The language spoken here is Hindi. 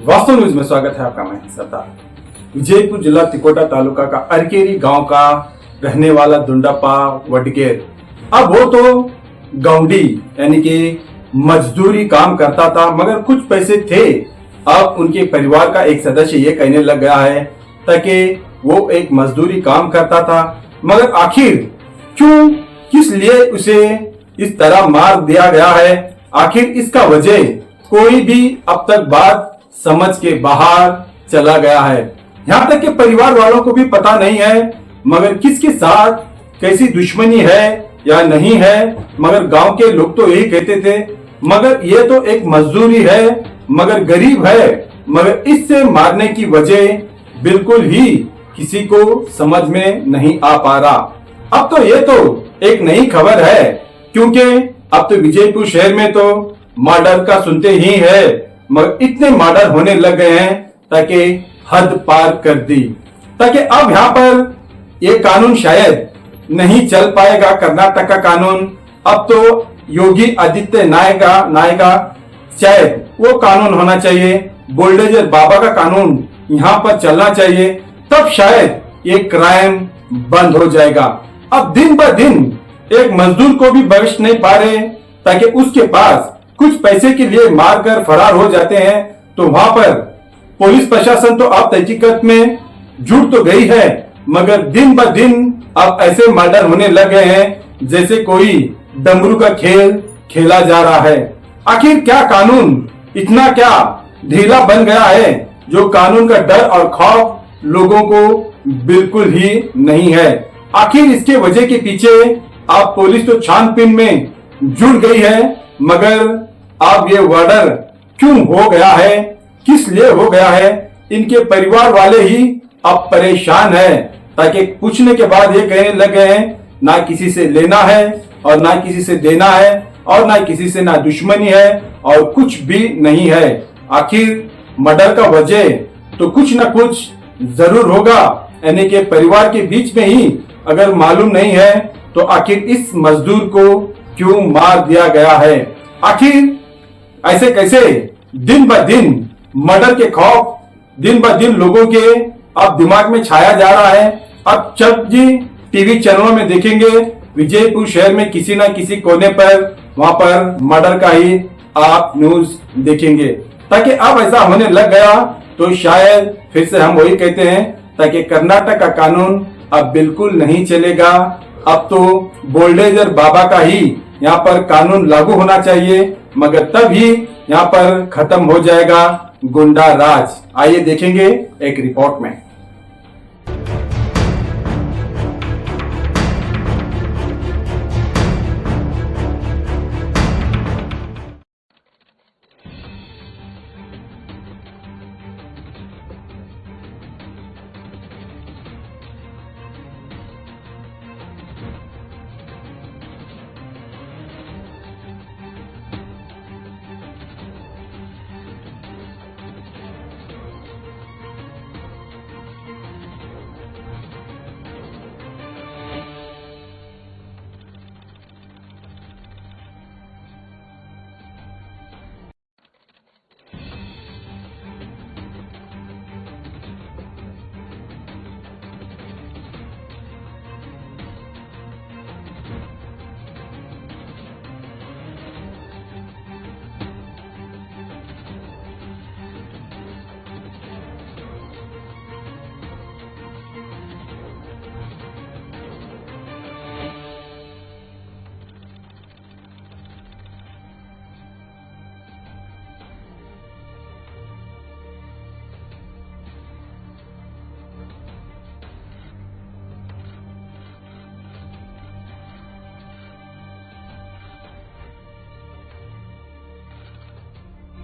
वास्तव न्यूज में स्वागत है आपका। मैं सरदार विजयपुर जिला तिकोटा तालुका का अरकेरी गांव का रहने वाला दुंडापा वडगेर अब वो तो गौंडी यानी कि मजदूरी काम करता था, मगर कुछ पैसे थे। अब उनके परिवार का एक सदस्य ये कहने लग गया है ताकि वो एक मजदूरी काम करता था, मगर आखिर क्यों किस लिए उसे इस तरह मार दिया गया है, आखिर इसका वजह कोई भी अब तक बात समझ के बाहर चला गया है। यहाँ तक कि परिवार वालों को भी पता नहीं है मगर किसके साथ कैसी दुश्मनी है या नहीं है, मगर गांव के लोग तो यही कहते थे मगर ये तो एक मजदूरी है, मगर गरीब है, मगर इससे मारने की वजह बिल्कुल ही किसी को समझ में नहीं आ पा रहा। अब तो ये तो एक नई खबर है, क्योंकि अब तो विजयपुर शहर में तो मर्डर का सुनते ही है, मगर इतने मर्डर होने लग गए हैं ताकि हद पार कर दी, ताकि अब यहाँ पर ये कानून शायद नहीं चल पाएगा। कर्नाटक का कानून अब तो योगी आदित्यनाथ का शायद वो कानून होना चाहिए, बुलडोजर बाबा का कानून यहाँ पर चलना चाहिए, तब शायद ये क्राइम बंद हो जाएगा। अब दिन ब दिन एक मजदूर को भी बख्श नहीं पा रहे, ताकि उसके पास कुछ पैसे के लिए मारकर फरार हो जाते हैं, तो वहां पर पुलिस प्रशासन तो अब तहकीकात में जुट तो गई है, मगर दिन ब दिन अब ऐसे मर्डर होने लग गए हैं जैसे कोई डमरू का खेल खेला जा रहा है। आखिर क्या कानून इतना क्या ढीला बन गया है जो कानून का डर और खौफ लोगों को बिल्कुल ही नहीं है। आखिर इसके वजह के पीछे अब पुलिस तो छानबीन में जुड़ गई है, मगर अब ये मर्डर क्यों हो गया है, किस लिए हो गया है, इनके परिवार वाले ही अब परेशान है, ताकि पूछने के बाद ये कहने लग गए हैं ना किसी से लेना है और ना किसी से देना है और ना किसी से ना दुश्मनी है और कुछ भी नहीं है। आखिर मर्डर का वजह तो कुछ ना कुछ जरूर होगा, यानी कि परिवार के बीच में ही अगर मालूम नहीं है तो आखिर इस मजदूर को क्यों मार दिया गया है। आखिर ऐसे कैसे दिन ब दिन मर्डर के खौफ दिन ब दिन लोगों के अब दिमाग में छाया जा रहा है। अब जब जी टीवी चैनलों में देखेंगे विजयपुर शहर में किसी न किसी कोने पर वहां पर मर्डर का ही आप न्यूज देखेंगे, ताकि अब ऐसा होने लग गया तो शायद फिर से हम वही कहते हैं ताकि कर्नाटक का कानून अब बिल्कुल नहीं चलेगा। अब तो बुलडोजर बाबा का ही यहाँ पर कानून लागू होना चाहिए, मगर तब ही यहाँ पर खत्म हो जाएगा गुंडा राज। आइए देखेंगे एक रिपोर्ट में।